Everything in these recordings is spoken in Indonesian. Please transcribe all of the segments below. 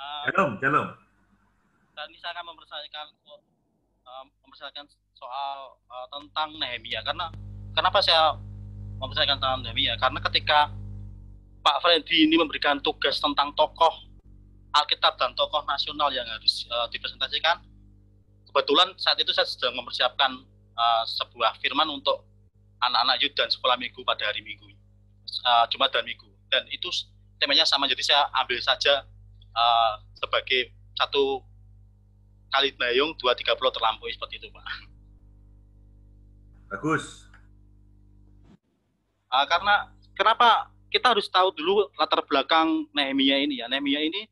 Uh, Shalom, shalom. dan ini saya akan mempersoalkan soal tentang Nehemia. Karena kenapa saya mempersoalkan tentang Nehemia? Karena ketika Pak Freddy ini memberikan tugas tentang tokoh Alkitab dan tokoh nasional yang harus dipresentasikan, kebetulan saat itu saya sedang mempersiapkan sebuah firman untuk anak-anak youth dan sekolah minggu pada hari Minggu, Jumat dan Minggu. Dan itu temanya sama, jadi saya ambil saja sebagai satu kali dayung 230 terlampaui seperti itu, Pak. Bagus. Karena kenapa kita harus tahu dulu latar belakang Nehemia ini ya. Nehemia ini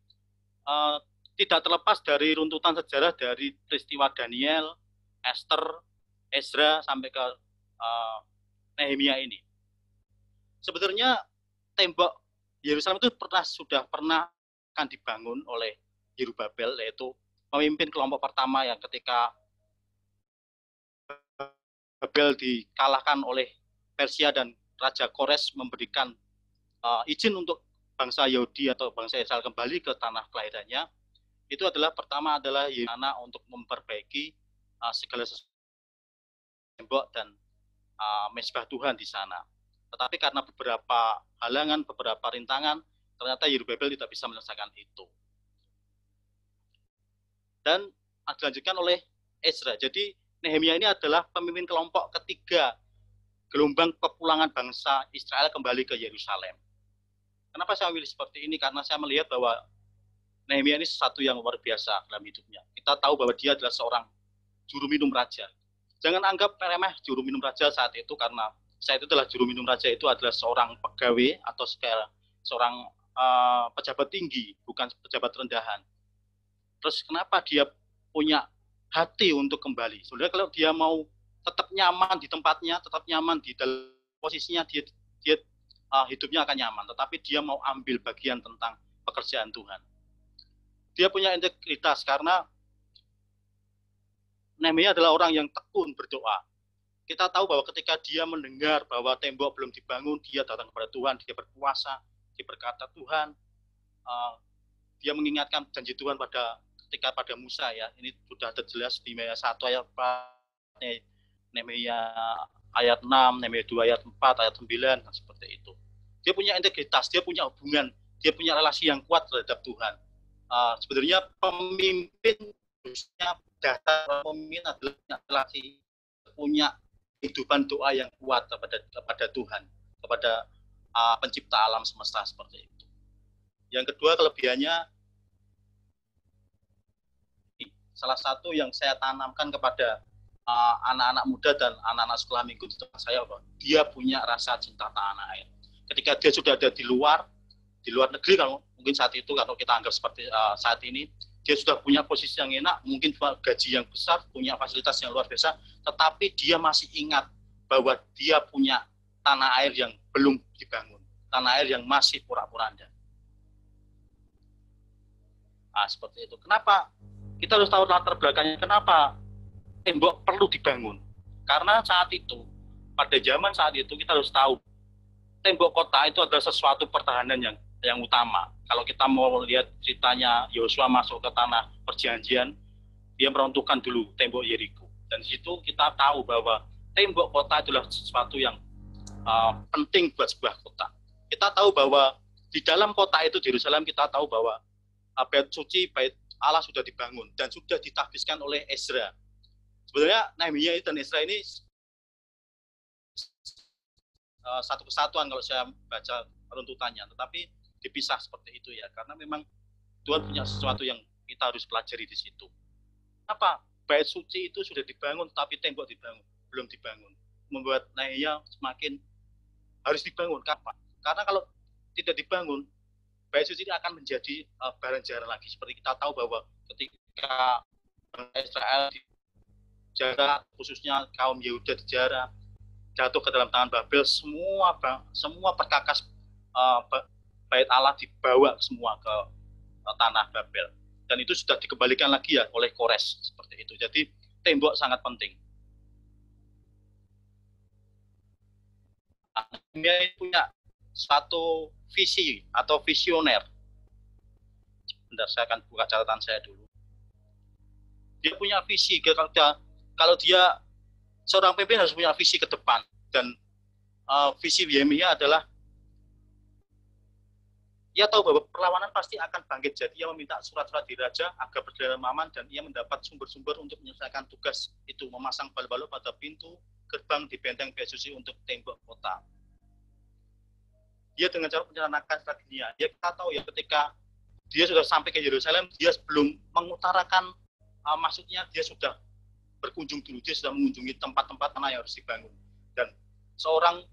uh, tidak terlepas dari runtutan sejarah dari peristiwa Daniel, Esther, Ezra sampai ke Nehemia ini. Sebenarnya tembok Yerusalem itu sudah pernah akan dibangun oleh Yerubabel, yaitu pemimpin kelompok pertama yang ketika Babel dikalahkan oleh Persia dan Raja Kores memberikan izin untuk bangsa Yahudi atau bangsa Israel kembali ke tanah kelahirannya, itu adalah pertama adalah Yunana untuk memperbaiki segala sesuatu tembok dan mesbah Tuhan di sana. Tetapi karena beberapa halangan, beberapa rintangan, ternyata Yerubabel tidak bisa menyelesaikan itu. Dan dilanjutkan oleh Ezra. Jadi Nehemia ini adalah pemimpin kelompok ketiga gelombang kepulangan bangsa Israel kembali ke Yerusalem. Kenapa saya memilih seperti ini? Karena saya melihat bahwa Nehemia ini sesuatu yang luar biasa dalam hidupnya. Kita tahu bahwa dia adalah seorang juru minum raja. Jangan anggap remeh juru minum raja saat itu, karena saat itu adalah juru minum raja itu adalah seorang pegawai atau seorang pejabat tinggi, bukan pejabat rendahan. Terus kenapa dia punya hati untuk kembali? Sebenarnya kalau dia mau tetap nyaman di tempatnya, tetap nyaman di dalam posisinya, dia hidupnya akan nyaman. Tetapi dia mau ambil bagian tentang pekerjaan Tuhan. Dia punya integritas karena Nehemia adalah orang yang tekun berdoa. Kita tahu bahwa ketika dia mendengar bahwa tembok belum dibangun, dia datang kepada Tuhan, dia berpuasa, dia berkata, Tuhan, dia mengingatkan janji Tuhan ketika pada Musa ya. Ini sudah terjelas di Nehemia 1 ayat 4, Nehemia ayat 6, Nehemia 2 ayat 4, ayat 9, seperti itu. Dia punya integritas, dia punya hubungan, dia punya relasi yang kuat terhadap Tuhan. Sebenarnya pemimpin harusnya dasar pemimpin adalah relasi, punya kehidupan doa yang kuat kepada Tuhan, kepada pencipta alam semesta seperti itu. Yang kedua kelebihannya, salah satu yang saya tanamkan kepada anak-anak muda dan anak-anak sekolah minggu di tempat saya, bahwa dia punya rasa cinta tanah air. Ketika dia sudah ada di luar negeri, kalau mungkin saat itu kalau kita anggap seperti saat ini, dia sudah punya posisi yang enak, mungkin gaji yang besar, punya fasilitas yang luar biasa, tetapi dia masih ingat bahwa dia punya tanah air yang belum dibangun, tanah air yang masih pura-puranda. Seperti itu. Kenapa? Kita harus tahu latar belakangnya, kenapa tembok perlu dibangun. Karena saat itu, pada zaman saat itu, kita harus tahu tembok kota itu adalah sesuatu pertahanan yang utama. Kalau kita mau lihat ceritanya Yosua masuk ke tanah perjanjian, dia meruntuhkan dulu tembok Yeriko. Dan di situ kita tahu bahwa tembok kota adalah sesuatu yang penting buat sebuah kota. Kita tahu bahwa di dalam kota itu, di Yerusalem, kita tahu bahwa bait suci, bait Allah sudah dibangun dan sudah ditahbiskan oleh Ezra. Sebenarnya Nehemia dan Ezra ini satu kesatuan kalau saya baca runtutannya, tetapi dipisah seperti itu ya, karena memang Tuhan punya sesuatu yang kita harus pelajari di situ. Apa? Bait suci itu sudah dibangun, tapi tembok belum dibangun. Membuat Nehemia semakin harus dibangun. Kenapa? Karena kalau tidak dibangun, bait suci ini akan menjadi barang jarang lagi. Seperti kita tahu bahwa ketika Israel dijarah, khususnya kaum Yehuda dijarah, jatuh ke dalam tangan Babel, semua perkakas bait Allah dibawa semua ke tanah Babel, dan itu sudah dikembalikan lagi ya oleh Kores seperti itu. Jadi tembok sangat penting. Dia punya satu visi atau visioner. Bentar, saya akan buka catatan saya dulu. Dia punya visi, kalau dia seorang pemimpin harus punya visi ke depan, dan visi Nehemia adalah ia tahu bahwa perlawanan pasti akan bangkit, jadi ia meminta surat-surat di raja agar berdalam aman, dan ia mendapat sumber-sumber untuk menyelesaikan tugas itu, memasang bal-bal pada pintu gerbang di benteng Besusi untuk tembok kota. Dia dengan cara menyeranakan strateginya. Kita tahu ya, ketika dia sudah sampai ke Yerusalem, dia belum mengutarakan, maksudnya dia sudah berkunjung dulu, dia sudah mengunjungi tempat-tempat mana yang harus dibangun. Dan seorang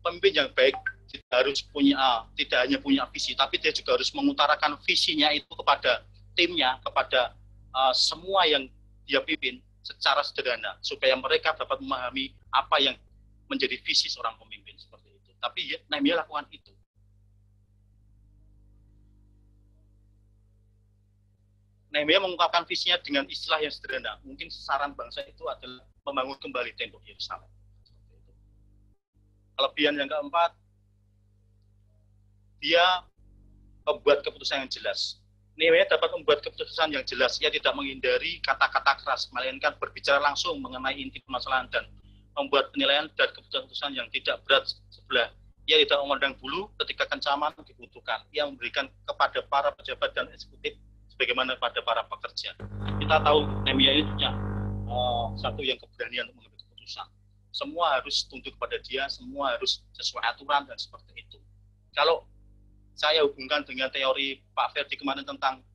pemimpin yang baik tidak hanya punya visi, tapi dia juga harus mengutarakan visinya itu kepada timnya, kepada semua yang dia pimpin secara sederhana, supaya mereka dapat memahami apa yang menjadi visi seorang pemimpin seperti itu. Tapi Nehemia lakukan itu. Nehemia mengungkapkan visinya dengan istilah yang sederhana. Mungkin sasaran bangsa itu adalah membangun kembali tembok Yerusalem. Kelebihan yang keempat, dia membuat keputusan yang jelas. Nehemia dapat membuat keputusan yang jelas. Ia tidak menghindari kata-kata keras, melainkan berbicara langsung mengenai inti permasalahan dan membuat penilaian dan keputusan yang tidak berat sebelah. Ia tidak memandang bulu ketika kencaman dibutuhkan. Ia memberikan kepada para pejabat dan eksekutif sebagaimana pada para pekerja. Kita tahu Nehemia ini punya satu yang keberanian untuk mengambil keputusan. Semua harus tunduk kepada dia, semua harus sesuai aturan dan seperti itu. Kalau saya hubungkan dengan teori Pak Ferdi kemarin tentang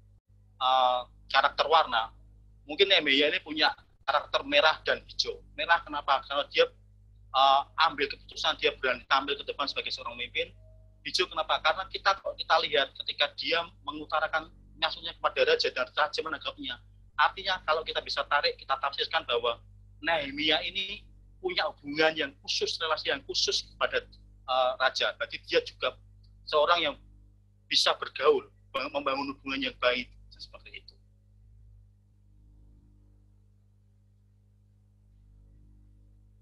karakter warna, mungkin Nehemia ini punya karakter merah dan hijau. Merah kenapa? Karena dia ambil keputusan, dia berani tampil ke depan sebagai seorang pemimpin. Hijau kenapa? Karena kita lihat ketika dia mengutarakan maksudnya kepada raja dan raja menanggapinya. Artinya kalau kita bisa tarik, kita tafsirkan bahwa Nehemia ini punya hubungan yang khusus, relasi yang khusus kepada raja. Berarti dia juga seorang yang bisa bergaul, membangun hubungan yang baik seperti itu.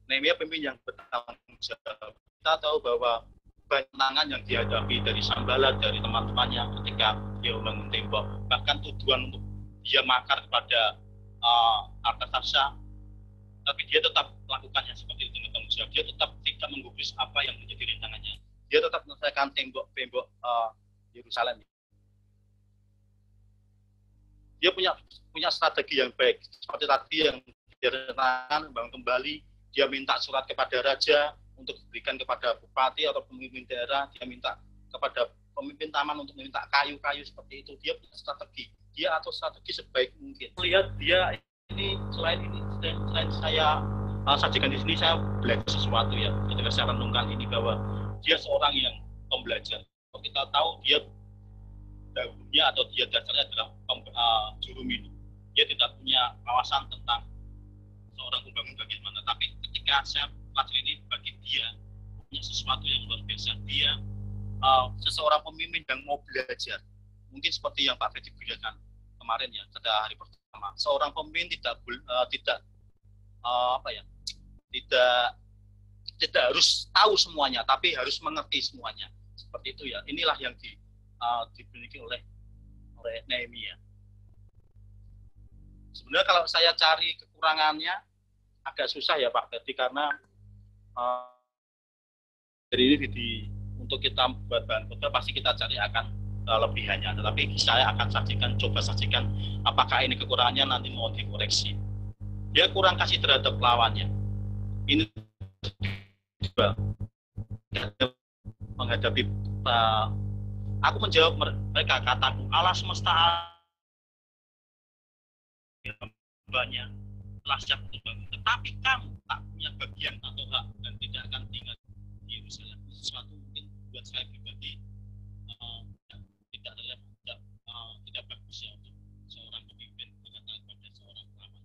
Nehemia pemimpin yang bertanggung jawab. Kita tahu bahwa banyak tantangan yang dihadapi dari Sanballat, dari teman-temannya ketika dia membangun tembok, bahkan tujuan untuk dia makar kepada Artasasta, tapi dia tetap melakukannya seperti itu dengan tanggung jawab. Dia tetap tidak menggubris apa yang menjadi rintangannya. Dia tetap menyelesaikan tembok Yerusalem. Dia punya strategi yang baik, seperti tadi yang direncanakan membangun kembali. Dia minta surat kepada raja untuk diberikan kepada bupati atau pemimpin daerah, dia minta kepada pemimpin taman untuk meminta kayu-kayu seperti itu. Dia punya strategi, dia atur strategi sebaik mungkin. Lihat dia ini, selain saya sajikan di sini, saya belajar sesuatu ya, ketika saya renungkan ini bahwa dia seorang yang pembelajar. Kalau kita tahu dia dahulunya atau dia dasarnya adalah juru minum. Dia tidak punya kawasan tentang seorang pembangun bagaimana, tapi ketika saya pelajari ini, bagi dia punya sesuatu yang luar biasa. Dia seseorang pemimpin yang mau belajar. Mungkin seperti yang Pak Ferdi bilang kemarin ya, pada hari pertama, seorang pemimpin tidak harus tahu semuanya, tapi harus mengerti semuanya. Seperti itu ya. Inilah yang dimiliki oleh Nehemia. Sebenarnya kalau saya cari kekurangannya agak susah ya Pak Ferdi, karena dari ini untuk kita buat bahan khotbah pasti kita cari akan lebihannya, tetapi saya akan coba sajikan apakah ini kekurangannya, nanti mau dikoreksi. Dia kurang kasih terhadap lawannya. Ini juga menghadapi aku menjawab mereka, kataku Allah semesta banyak telah siap untuk bangun, tetapi kamu tak punya bagian atau hak dan tidak akan tinggal di Yerusalem. Sesuatu mungkin buat saya pribadi tidak relevan, tidak bagus ya untuk seorang pemimpin berkata kepada seorang lawannya.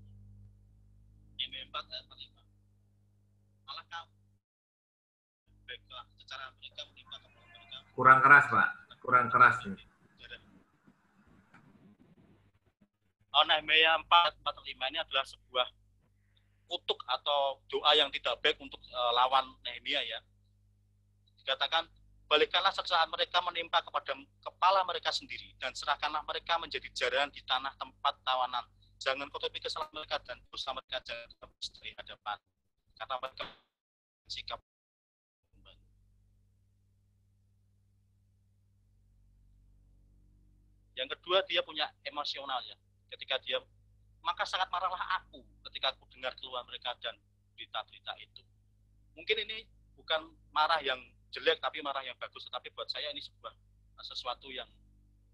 Nehemia 4 ayat 5. Malah kamu baiklah secara mereka menimpa kepada mereka. Kurang keras Pak, kurang keras nih. Nehemia 4:5 ini adalah sebuah kutuk atau doa yang tidak baik untuk lawan Nehemia ya. Dikatakan balikkanlah sesaat mereka menimpa kepada kepala mereka sendiri, dan serahkanlah mereka menjadi jarahan di tanah tempat tawanan. Jangan tutupi kesalahan mereka dan dosa mereka jangan dihapus dari hadapan, karena mereka sikap. Yang kedua, dia punya emosional ya. Ketika dia, maka sangat marahlah aku ketika aku dengar keluhan mereka dan berita-berita itu. Mungkin ini bukan marah yang jelek, tapi marah yang bagus. Tetapi buat saya ini sebuah sesuatu yang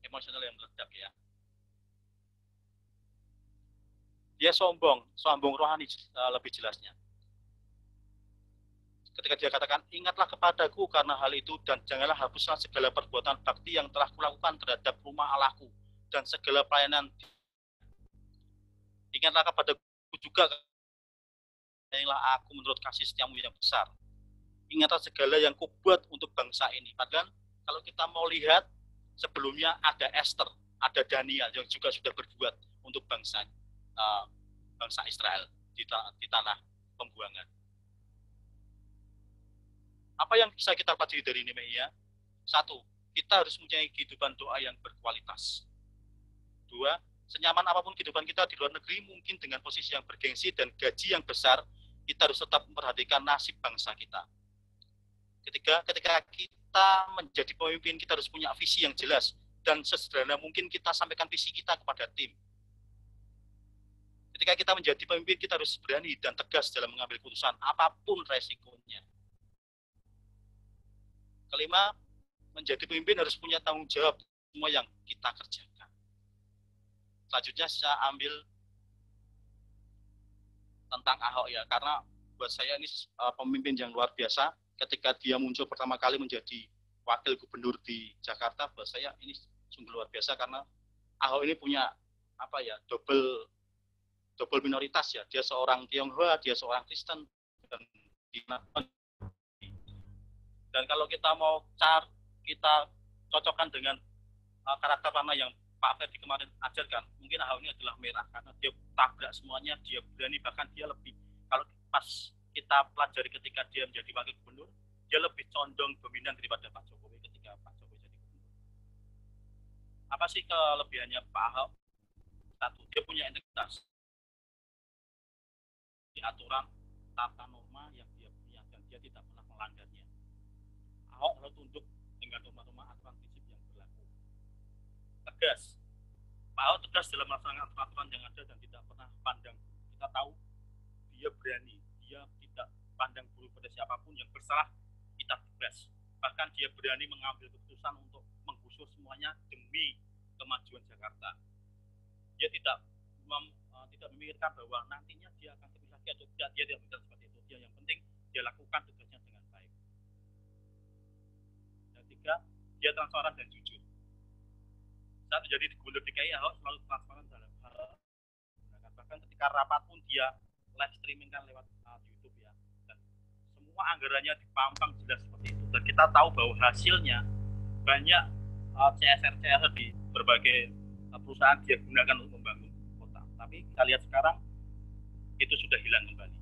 emosional yang meledak ya. Dia sombong rohani lebih jelasnya. Ketika dia katakan, ingatlah kepadaku karena hal itu, dan janganlah hapuslah segala perbuatan bakti yang telah kulakukan terhadap rumah Allahku dan segala pelayanan. Ingatlah kepadaku juga, inilah aku menurut kasih setiamu yang besar. Ingatlah segala yang kubuat untuk bangsa ini. Padahal kalau kita mau lihat, sebelumnya ada Esther, ada Daniel yang juga sudah berbuat untuk bangsa Israel di tanah pembuangan. Apa yang bisa kita pelajari dari Nehemia? Satu, kita harus mempunyai kehidupan doa yang berkualitas. Dua, senyaman apapun kehidupan kita di luar negeri, mungkin dengan posisi yang bergengsi dan gaji yang besar, kita harus tetap memperhatikan nasib bangsa kita. Ketika kita menjadi pemimpin, kita harus punya visi yang jelas, dan sesederhana mungkin kita sampaikan visi kita kepada tim. Ketika kita menjadi pemimpin, kita harus berani dan tegas dalam mengambil keputusan, apapun resikonya. Kelima, menjadi pemimpin harus punya tanggung jawab semua yang kita kerjakan. Selanjutnya saya ambil tentang Ahok ya, karena buat saya ini pemimpin yang luar biasa. Ketika dia muncul pertama kali menjadi wakil gubernur di Jakarta, buat saya ini sungguh luar biasa, karena Ahok ini punya double minoritas ya. Dia seorang Tionghoa, dia seorang Kristen, dan kalau kita mau kita cocokkan dengan karakter lama yang Pak Ferdi kemarin ajarkan, mungkin Ahok ini adalah merah, karena dia tabrak semuanya, dia berani, bahkan dia lebih, kalau pas kita pelajari ketika dia menjadi wakil gubernur, dia lebih condong dominan daripada Pak Jokowi ketika Pak Jokowi jadi gubernur. Apa sih kelebihannya Pak Ahok? Satu, dia punya integritas di aturan tata norma yang dia punya, dan dia tidak pernah melanggarnya. Ahok harus tunduk dengan norma-norma aturan prinsip yang berlaku. Tegas. Pak Ahok tegas dalam melaksanakan aturan yang ada dan tidak pernah pandang. Kita tahu dia berani, dia tidak pandang bulu pada siapapun yang bersalah, kita tegas. Bahkan dia berani mengambil keputusan untuk menggusur semuanya demi kemajuan Jakarta. Dia tidak memikirkan bahwa nantinya dia akan terpisah atau tidak, dia tidak berpikir seperti itu. Dia yang penting dia lakukan tugasnya dengan baik. Dan tiga, dia transparan dan jujur. Saat menjadi gubernur DKI, Ahok selalu transparan dalam hal, bahkan ketika rapat pun dia live streaming kan lewat YouTube ya, dan semua anggarannya dipampang jelas seperti itu, dan kita tahu bahwa hasilnya banyak CSR di berbagai perusahaan dia gunakan untuk membangun kota. Tapi kita lihat sekarang itu sudah hilang kembali.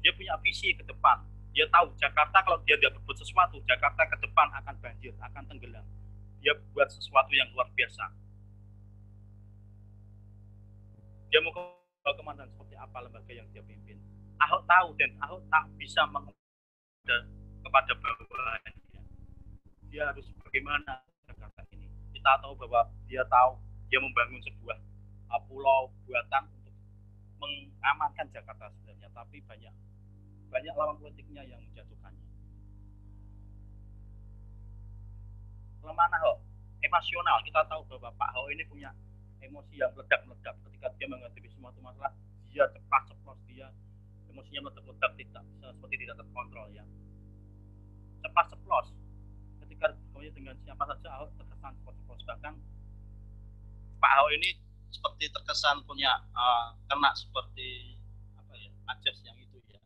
Dia punya visi ke depan. Dia tahu Jakarta kalau dia tidak berbuat sesuatu, Jakarta ke depan akan banjir, akan tenggelam. Dia buat sesuatu yang luar biasa. Dia mau kemana, seperti apa lembaga yang dia pimpin. Ahok tahu, dan Ahok tak bisa kepada bawahannya. Dia harus bagaimana Jakarta ini. Kita tahu bahwa dia membangun sebuah pulau buatan untuk mengamankan Jakarta sebenarnya, tapi banyak lawan politiknya yang menjatuhkannya. Kelemahan Ahok emosional. Kita tahu bahwa Pak Ahok ini punya emosi yang meledak-meledak. Ketika dia menghadapi suatu masalah, dia cepat ceplos, dia emosinya meledak-meledak, seperti tidak terkontrol ya. Cepat ceplos. Ketika bertemu dengan siapa saja, Ahok terkesan ceplos. Bahkan Pak Ahok ini seperti terkesan punya kena seperti apa ya, ajas yang itu ya.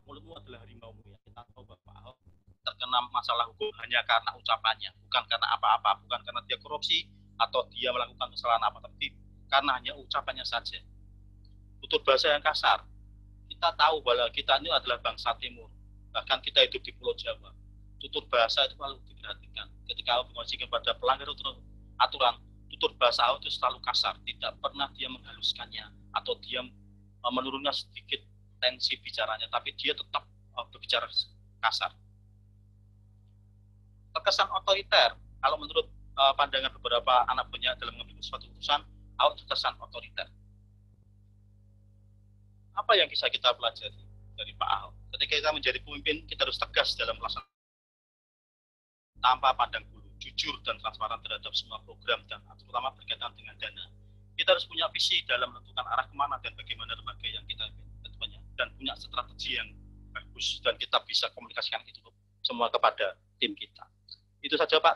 Mulutmu adalah harimau ya. Kita tahu bahwa Pak Ahok terkena masalah hukum hanya karena ucapannya, bukan karena apa-apa, bukan karena dia korupsi atau dia melakukan kesalahan apa, tapi karena hanya ucapannya saja. Tutur bahasa yang kasar. Kita tahu bahwa kita ini adalah bangsa timur, Bahkan kita hidup di Pulau Jawa, tutur bahasa itu selalu diperhatikan. Ketika Ahok menguji kepada pelanggar aturan, tutur bahasa Ahok itu selalu kasar, tidak pernah dia menghaluskannya atau dia menurunnya sedikit tensi bicaranya, tapi dia tetap berbicara kasar. Terkesan otoriter, kalau menurut pandangan beberapa anak buahnya dalam mengambil suatu urusan, Ahok terkesan otoriter. Apa yang bisa kita pelajari dari Pak Ahok? Ketika kita menjadi pemimpin, kita harus tegas dalam melaksanakan tanpa pandang bulu, jujur dan transparan terhadap semua program dan terutama berkaitan dengan dana. Kita harus punya visi dalam menentukan arah kemana dan bagaimana lembaga yang kita pimpin, dan punya strategi yang bagus, dan kita bisa komunikasikan itu semua kepada tim kita. Itu saja Pak.